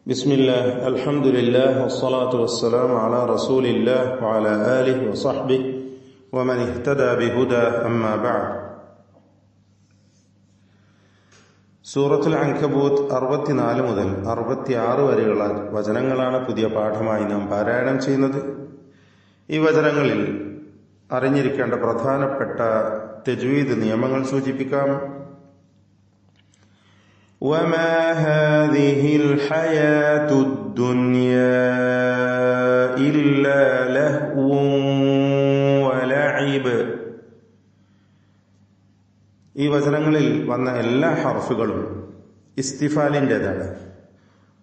ബിസ്മില്ലാഹ് അൽഹംദുലില്ലാഹ് വസ്സലാത്തു വസ്സലാമു അലാ റസൂലില്ലാഹ് വഅലാ ആലിഹി വസഹ്ബിഹി വമൻ ഇഹ്തദാ ബിഹുദാ അമ്മാ ബഅദ്. സൂറത്തുൽ അൻകബൂത്ത് 64 മുതൽ 66 വരെയുള്ള വചനങ്ങളാണ് പുതിയ പാഠമായി നാം പാരായണം ചെയ്യുന്നത്. ഈ വചനങ്ങളിൽ അറിഞ്ഞിരിക്കേണ്ട പ്രധാനപ്പെട്ട തജ്വീദ് നിയമങ്ങൾ സൂചിപ്പിക്കാം. وما هذه الحياة الدنيا إلا لهو ولعب. ഈ വചനങ്ങളിൽ വന്ന എല്ലാ ഹർഫുകളും ഇസ്തിഫാലിൻ്റെതാണ്.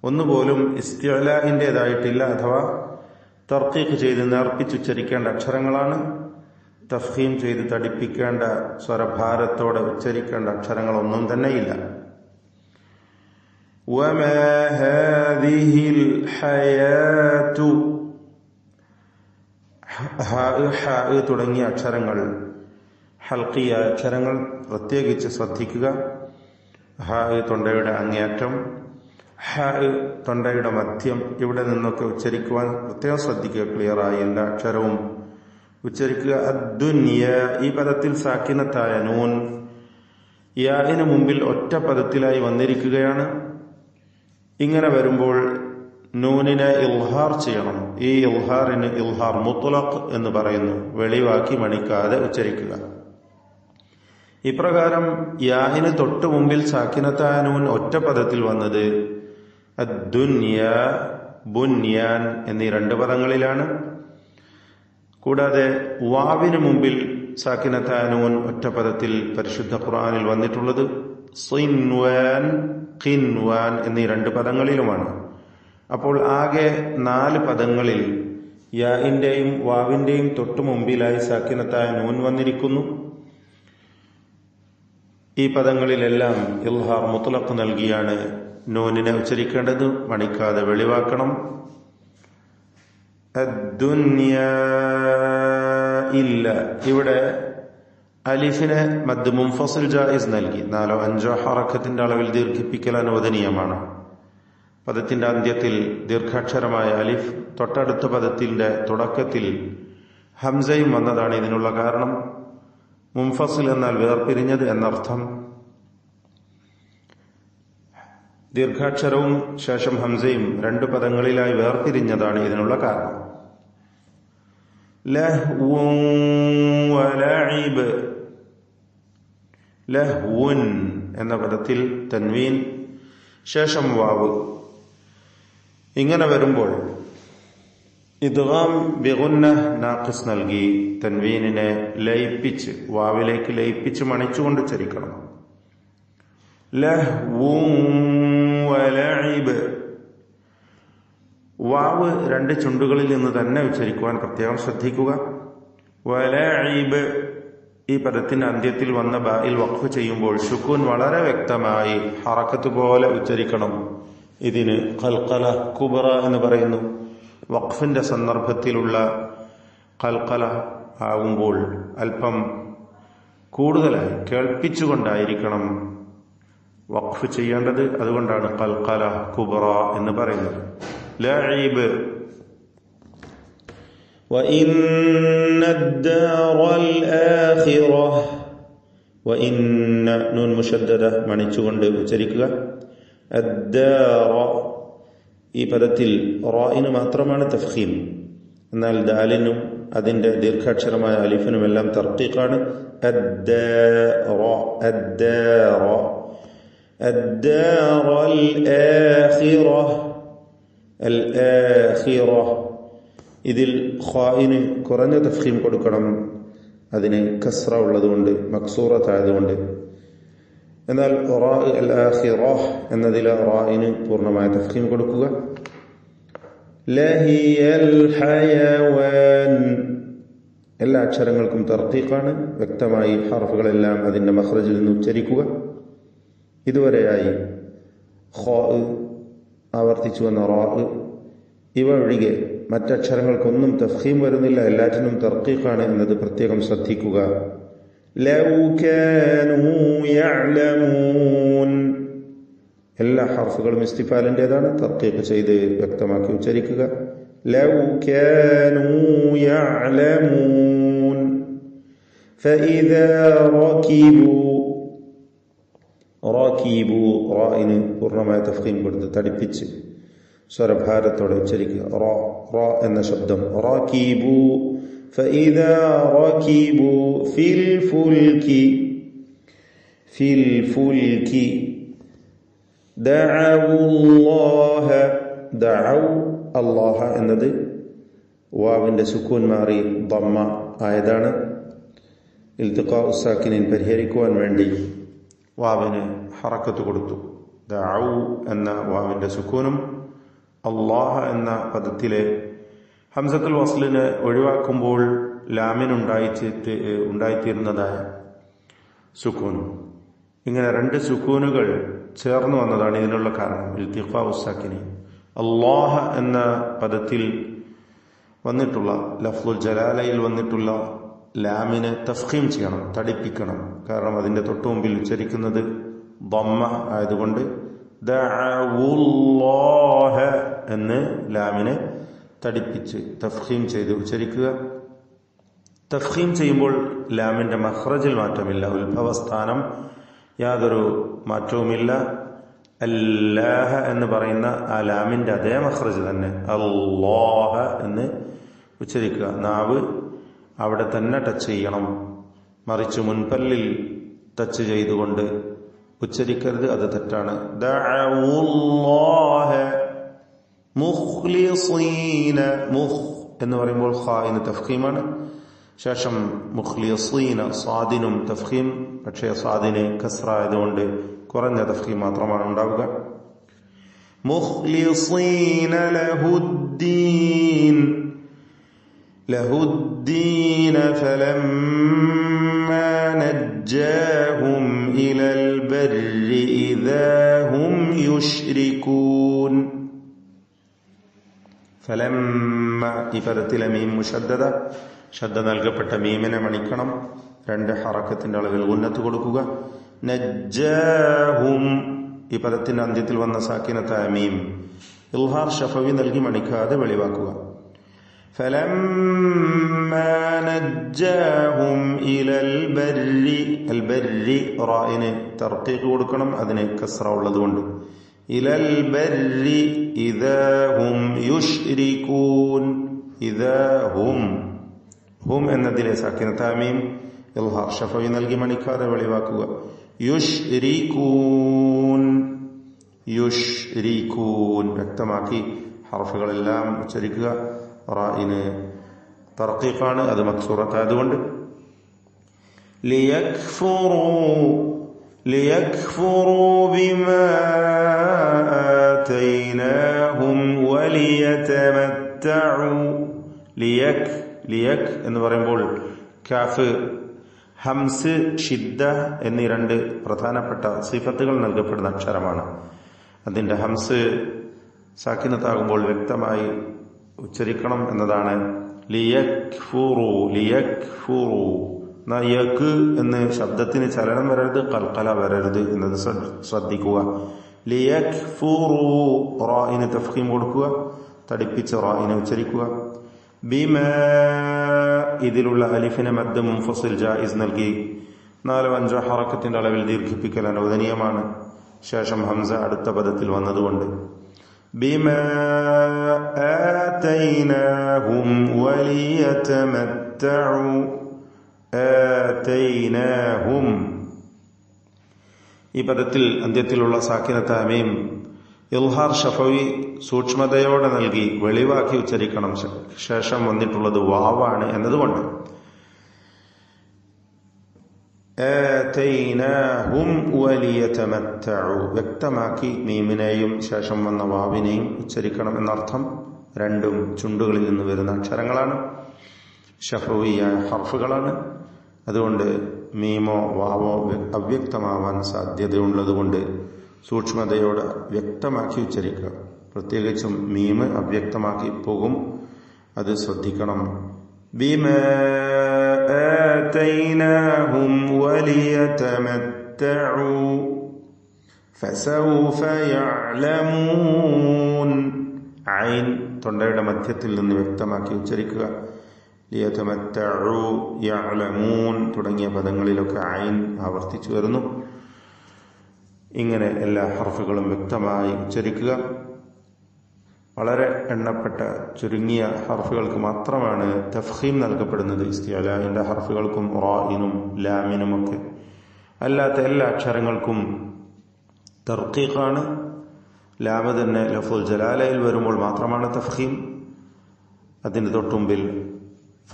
ഒന്നുപോലും ഇസ്തിഅലാഇൻ്റെതായിട്ടില്ല, അഥവാ തർക്കീഖ് ചെയ്ത് നേർപ്പിച്ചുച്ചരിക്കേണ്ട അക്ഷരങ്ങളാണ്. തഫ്ഹീം ചെയ്ത് തടിപ്പിക്കേണ്ട സ്വരഭാരത്തോടെ ഉച്ചരിക്കേണ്ട അക്ഷരങ്ങളൊന്നും തന്നെയില്ല. وما هذه الحياة തുടങ്ങിയ അക്ഷരങ്ങൾ, ഹൽക്കിയ അക്ഷരങ്ങൾ പ്രത്യേകിച്ച് ശ്രദ്ധിക്കുക. തൊണ്ടയുടെ അങ്ങേയറ്റം, തൊണ്ടയുടെ മധ്യം, ഇവിടെ നിന്നൊക്കെ ഉച്ചരിക്കുവാൻ പ്രത്യേകം ശ്രദ്ധിക്കുക. ക്ലിയറായി എല്ലാ അക്ഷരവും ഉച്ചരിക്കുക. അദ്ദുനിയ, ഈ പദത്തിൽ സാക്കിനത്തായ നൂൻ യാഇന് മുമ്പിൽ ഒറ്റ പദത്തിലായി വന്നിരിക്കുകയാണ്. ഇങ്ങനെ വരുമ്പോൾ നൂനിനെ ഇൽഹാർ ചെയ്യണം. ഈ ഇൽഹാറിന് ഇൽഹാർ മുത്ലഖ് എന്ന് പറയുന്നു. വെളിവാക്കി മണിക്കാതെ ഉച്ചരിക്കുക. ഇപ്രകാരം യാഇന് തൊട്ട് മുമ്പിൽ സാക്കിനത്തായ നൂൻ ഒറ്റ പദത്തിൽ വന്നത് അദ്ദുനിയ, ബുന്യാൻ എന്നീ രണ്ട് പദങ്ങളിലാണ്. കൂടാതെ വാവിന് മുമ്പിൽ സാക്കിനത്തായ നൂൻ ഒറ്റ പദത്തിൽ പരിശുദ്ധ ഖുർആനിൽ വന്നിട്ടുള്ളത് സിൻവാൻ, ഖിൻവാൻ എന്നീ രണ്ട് പദങ്ങളിലുമാണ്. അപ്പോൾ ആകെ 4 പദങ്ങളിൽ യാഇന്റെയും വാവിന്റെയും തൊട്ടു മുമ്പിലായി സാക്കിനത്തായ നൂൻ വന്നിരിക്കുന്നു. ഈ പദങ്ങളിലെല്ലാം ഇൽഹാർ മുത്ലഖ് നൽകിയാണ് നൂനിനെ ഉച്ചരിക്കേണ്ടത്. മണിക്കാതെ വെളിവാക്കണം. അദ്ദുനിയ ഇല്ല, ഇവിടെ അലിഫിന് മദ് മുൻഫസിൽ ജായിസ് നൽകി. 4-5 ഹറക്കത്തിന്റെ അളവിൽ ദീർഘിപ്പിക്കൽ അനുവദനീയമാണ്. പദത്തിന്റെ അന്ത്യത്തിൽ ദീർഘാക്ഷരമായ അലിഫ്, തൊട്ടടുത്ത പദത്തിന്റെ തുടക്കത്തിൽ ഹംസയും വന്നതാണ് ഇതിനുള്ള കാരണം. മുൻഫസിൽ എന്നാൽ വേർപിരിഞ്ഞത് എന്നർത്ഥം. ദീർഘാക്ഷരവും ശേഷം ഹംസയും 2 പദങ്ങളിലായി വേർപിരിഞ്ഞതാണ് ഇതിനുള്ള കാരണം. ലഹ്വുൻ വലഇബ്, ലഹ്വുൻ എന്ന പദത്തിൽ തൻവീൻ, ശേഷം വാവ്. ഇങ്ങനെ വരുമ്പോൾ ഇദ്ഗാം ബിഗുന്ന നാഖിസ് നൽകി തൻവീനിനെ ലയിപ്പിച്ച്, വാവിലേക്ക് ലയിപ്പിച്ച് മണിച്ചുകൊണ്ട് ഉച്ചരിക്കണം. ലഹ്വുൻ വലഇബ്, വാവ് 2 ചുണ്ടുകളിൽ നിന്ന് തന്നെ ഉച്ചരിക്കുവാൻ പ്രത്യേകം ശ്രദ്ധിക്കുക. വലഇബ്, ഈ പദത്തിന്റെ അന്ത്യത്തിൽ വന്ന ബായിൽ വഖഫ് ചെയ്യുമ്പോൾ സുക്കൂൻ വളരെ വ്യക്തമായി ഹറക്കത്ത് പോലെ ഉച്ചരിക്കണം. ഇതിന് ഖൽഖല കുബ്ര എന്ന് പറയുന്നു. വഖഫിന്റെ സന്ദർഭത്തിലുള്ള ഖൽഖല ആകുമ്പോൾ അല്പം കൂടുതലായി കേൾപ്പിച്ചുകൊണ്ടായിരിക്കണം വഖഫ് ചെയ്യേണ്ടത്. അതുകൊണ്ടാണ് ഖൽഖല കുബ്ര എന്ന് പറയുന്നത്. ലഈബ്. وإن الدار الآخرة, وإن നൂൻ മുശദ്ദദ മണിച്ചുകൊണ്ട് ഉച്ചരിക്കുക. അദ്ദാറ, ഈ പദത്തിൽ റായിന് മാത്രമാണ് തഫ്ഖീം, എന്നാൽ ദാലിനും അതിന്റെ ദീർഘാക്ഷരമായ അലിഫിനുമെല്ലാം തർഖീഖാണ്. അദ്ദാറ, അദ്ദാറ, അദ്ദാറ അൽ-ആഖിറ, അൽ-ആഖിറ. ഇതിൽ ഖായിന് കുറഞ്ഞ തഫ്ഖീം കൊടുക്കണം, അതിന് കസ്റ ഉള്ളതുകൊണ്ട്, മക്സൂറത്തായതുകൊണ്ട്. എന്നാൽ റാ അൽ-ആഖിറ എന്നതിൽ റായിന് പൂർണ്ണമായ തഫ്ഖീം കൊടുക്കുക. ലഹിയൽ ഹയവാൻ, എല്ലാ അക്ഷരങ്ങൾക്കും തർഖീഖാണ്. വ്യക്തമായി ഹർഫുകളെല്ലാം അതിന്റെ മഖ്റജിൽ നിന്ന് ഉച്ചരിക്കുക. ഇതുവരെയായി ഖാ ആവർത്തിച്ചു വന്ന റാ, ഇവ ഒഴികെ മറ്റക്ഷരങ്ങൾക്കൊന്നും തഫ്ഖീം വരുന്നില്ല, എല്ലാറ്റിനും തർഖീഖാണ് എന്നത് പ്രത്യേകം ശ്രദ്ധിക്കുക. ലൗ കാനൂ യഅലമൂൻ, എല്ലാ ഹർഫുകളും ഇസ്തിഫാലിൻ്റെതാണ്. തർക്കീഖ് ചെയ്ത് വ്യക്തമാക്കി ഉച്ചരിക്കുക. ലൗ കാനൂ യഅലമൂൻ ഫഇദാ റകീബു റായിന് പൂർണ്ണമായ തഫ്ഖീം കൊടുത്ത് തടിപ്പിച്ച് സ്വരഭാരത്തോടെ ഉച്ചരിക്കുക. റ എന്ന ശബ്ദം റകീബു ഫഇദാ റകീബു ഫിൽ ഫുൽകി ദഅവു അല്ലാഹ എന്നത് വാവിന്റെ സുക്കൂൻ മാറി ദമ്മ ആയതാണ്. ഇൽതിഖാഉ സാക്കിനിൻ പരിഹരിക്കുവാൻ വേണ്ടി വാവിന് ഹറക്കത്ത് കൊടുത്തു. ദഅഉ എന്ന വാവിന്റെ സുക്കൂനും അല്ലാഹ എന്ന പദത്തിലെ ഹംസത്തുൽ വസ്ലിനെ ഒഴിവാക്കുമ്പോൾ ലാമിനുണ്ടായിത്തീരുന്നതായ സുക്കൂനും, ഇങ്ങനെ രണ്ട് സുക്കൂനുകൾ ചേർന്ന് വന്നതാണ് ഇതിനുള്ള കാരണം. ഇൽതിഖാഉ സാക്കിനി അല്ലാഹ എന്ന പദത്തിൽ വന്നിട്ടുള്ള ലഫ്ലുൽ ജലാലയിൽ വന്നിട്ടുള്ള ലാമിനെ തഫ്ഖീം ചെയ്യണം, തടിപ്പിക്കണം. കാരണം അതിന്റെ തൊട്ടു മുമ്പിൽ ഉച്ചരിക്കുന്നത് ദമ്മ ആയതുകൊണ്ട് ദഅവുല്ലാഹ എന്ന് ലാമിനെ തടിപ്പിച്ച് തഫ്ഖീം ചെയ്ത് ഉച്ചരിക്കുക. തഫ്ഖീം ചെയ്യുമ്പോൾ ലാമിന്റെ മഖ്റജിൽ മാറ്റമില്ല, ഉത്ഭവസ്ഥാനം യാതൊരു മാറ്റവുമില്ല. അല്ലാഹ എന്ന് പറയുന്ന ആ ലാമിന്റെ അതേ മഖ്റജ് തന്നെ അല്ലാഹ എന്ന് ഉച്ചരിക്കുക. നാവ് അവിടെ തന്നെ ടച്ച് ചെയ്യണം, മറിച്ച് മുൻപല്ലിൽ ടച്ച് ചെയ്തുകൊണ്ട് ഉച്ചരിക്കരുത്, അത് തെറ്റാണ്. ദഅവുല്ലാഹ മുഖ്ലിസീന എന്ന് പറയുമ്പോൾ ഖാഇന് തഫ്ഖീമാണ്. ശേഷം മുഖ്ലിസീന സ്വാദിനും തഫ്ഖീം, പക്ഷേ സ്വാദിന് കസ്റ ആയതുകൊണ്ട് കുറഞ്ഞ തഫ്ഖീം മാത്രമാണ് ഉണ്ടാവുക. മുഖ്ലിസീന ലഹുദ്ദീന ഫലമ്മാ നജ്ജാഹും ഇലൽ ബർരി ഇദാ ഹും യുശ്രികൂൻ. ഫലമ്മ ഈ പദത്തിലെ മീം മുശദ്ദദ, ശബ്ദ നൽകപ്പെട്ട മീമിനെ മണിക്കണം. രണ്ട് ഹറക്കത്തിന്റെ അളവിൽ ഉന്നത്ത് കൊടുക്കുക. നജ്ജാഹും ഈ പദത്തിന്റെ അന്ത്യത്തിൽ വന്ന സാക്കിനത്തായ മീം ഇൽഹാർ ഷഫവി നൽകി മണിക്കാതെ വെളിവാക്കുക. ഫലമ്മാ നജ്ജാഹും ഇലൽ ബർരി, അൽ ബർരി റായിന് തർഖീഖ് കൊടുക്കണം, അതിന് കസ്റ ഉള്ളതുകൊണ്ട്. ഇലൽ ബർരി ഇദാ ഹും യുശ്രികൂൻ. ഇദാ ഹും എന്നതിലെ സാക്കിനത്തായ മീം ഇൽഹാർ ഷഫവി നൽകി മണിക്കാതെ വെളിവാക്കുക. യുശ്രികൂൻ വ്യക്തമാക്കി ഹർഫുകളെല്ലാം ഉച്ചരിക്കുക. റായിന് തർഖീഖാണ്, അത് മക്സൂറത്തായതുകൊണ്ട്. ലിയക്ഫുറൂ ബിമാ ആതൈനാഹും വലിയതമത്തഉ. ലിയക് എന്ന് പറയുമ്പോൾ കാഫ്, ഹംസ്, ഷിദ്ദ എന്നീ രണ്ട് പ്രധാനപ്പെട്ട സിഫത്തുകൾ നൽകപ്പെടുന്ന അക്ഷരമാണ്. അതിന്റെ ഹംസ് സാക്കിനത്താകുമ്പോൾ വ്യക്തമായി ഉച്ചരിക്കണം എന്നതാണ്. ലിയക്ഫുറു യക് എന്ന് ശബ്ദത്തിന് ചലനം വരരുത്, കൽക്കല വരരുത് എന്നത് ശ്രദ്ധിക്കുക. ലിയക്ഫുറു റായിന് തഫ്ഖീം കൊടുക്കുക, തടിപ്പിച്ച് റായിനെ ഉച്ചരിക്കുക. ബിമാ ഇതിലുള്ള അലിഫിനെ മദ്ദ് മുൻഫസിൽ ജായിസ് നൽകി 4-5 ഹറക്കത്തിന്റെ അളവിൽ ദീർഘിപ്പിക്കൽ അനുവദനീയമാണ്. ശേഷം ഹംസ അടുത്ത പദത്തിൽ വന്നതുകൊണ്ട് ബിമാ ആതൈനാഹും വലിയതമത്തഉ. ആതൈനാഹും ഈ പദത്തിൽ അന്ത്യത്തിലുള്ള സാക്കിനത്തായ മീം ഇൽഹാർ ഷഫവി സൂക്ഷ്മതയോടെ നൽകി വെളിവാക്കി ഉച്ചരിക്കണം. ശേഷം വന്നിട്ടുള്ളത് വാവാണ് എന്നതുകൊണ്ട് ആതൈനാഹും വലിയതമത്തഉ വ്യക്തമാക്കി മീമിനെയും ശേഷം വന്ന വാവിനെയും ഉച്ചരിക്കണം എന്നർത്ഥം. രണ്ടും ചുണ്ടുകളിൽ നിന്ന് വരുന്ന അക്ഷരങ്ങളാണ്, ഷഫവിയായ ഹർഫുകളാണ്. അതുകൊണ്ട് മീമോ വാവോ അവ്യക്തമാവാൻ സാധ്യതയുള്ളതുകൊണ്ട് സൂക്ഷ്മതയോടെ വ്യക്തമാക്കി ഉച്ചരിക്കുക. പ്രത്യേകിച്ചും മീമ് അവ്യക്തമാക്കി പോകും, അത് ശ്രദ്ധിക്കണം. ബിമാ ആതൈനാഹും വലിയതമത്തഉ. فسوف يعلمون. ഐൻ തൊണ്ടയുടെ മധ്യത്തിൽ നിന്ന് വ്യക്തമാക്കി ഉച്ചരിക്കുക. ലിയതമത്തഉ, യഅലമൂൻ തുടങ്ങിയ പദങ്ങളിലൊക്കെ ഐൻ ആവർത്തിച്ചു വരുന്നു. ഇങ്ങനെ എല്ലാ ഹർഫുകളും വ്യക്തമായി ഉച്ചരിക്കുക. വളരെ എണ്ണപ്പെട്ട ചുരുങ്ങിയ ഹർഫുകൾക്ക് മാത്രമാണ് തഫ്ഖീം നൽകപ്പെടുന്നത്. ഇസ്തിഅലാഇന്റെ ഹർഫുകൾക്കും റാഇനും ലാമിനുമൊക്കെ. അല്ലാത്ത എല്ലാ അക്ഷരങ്ങൾക്കും തർഖീഖാണ്. ലാമ് തന്നെ ലഫ്ദുൽ ജലാലയിൽ വരുമ്പോൾ മാത്രമാണ് തഫ്ഖീം. അതിന് തൊട്ടുമ്പിൽ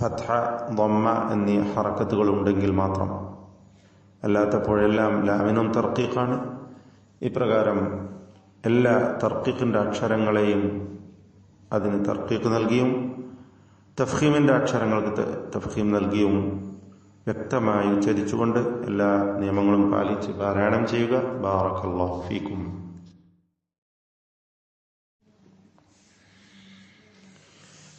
ഫത്ഹ, ദമ്മ എന്നീ ഹറക്കത്തുകൾ ഉണ്ടെങ്കിൽ മാത്രം. അല്ലാത്തപ്പോഴെല്ലാം ലാമിനും തർഖീഖാണ്. ഇപ്രകാരം എല്ലാ തർഖീഖിന്റെ അക്ഷരങ്ങളെയും അതിന് തർഖീഖ് നൽകിയും തഫ്ഖീമിന്റെ അക്ഷരങ്ങൾക്ക് തഫ്ഖീം നൽകിയും വ്യക്തമായി ഉച്ചരിച്ചുകൊണ്ട് എല്ലാ നിയമങ്ങളും പാലിച്ച് പാരായണം ചെയ്യുക. ബാറക്കല്ലാഹു ഫീക്കും.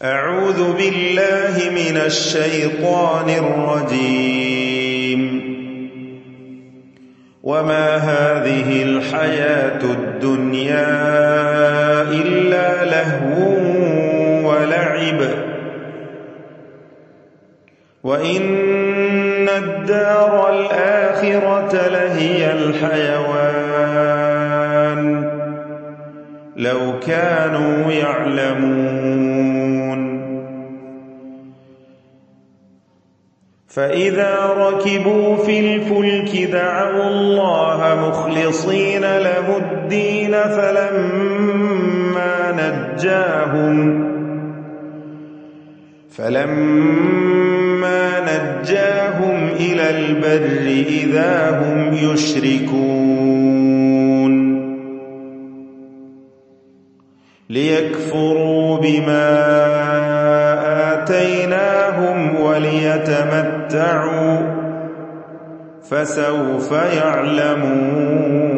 أعوذ بالله من الشيطان الرجيم. وما هذه الحياة الدنيا إلا لهو ولعب وإن الدار الآخرة لهي الحيوان لو كانوا يعلمون. فإذا ركبوا في الفلك دعوا الله مخلصين له الدين فلما نجاهم إلى البر إذا هم يشركون ليكفروا بما آتيناهم وليتمتعوا فسوف يعلمون.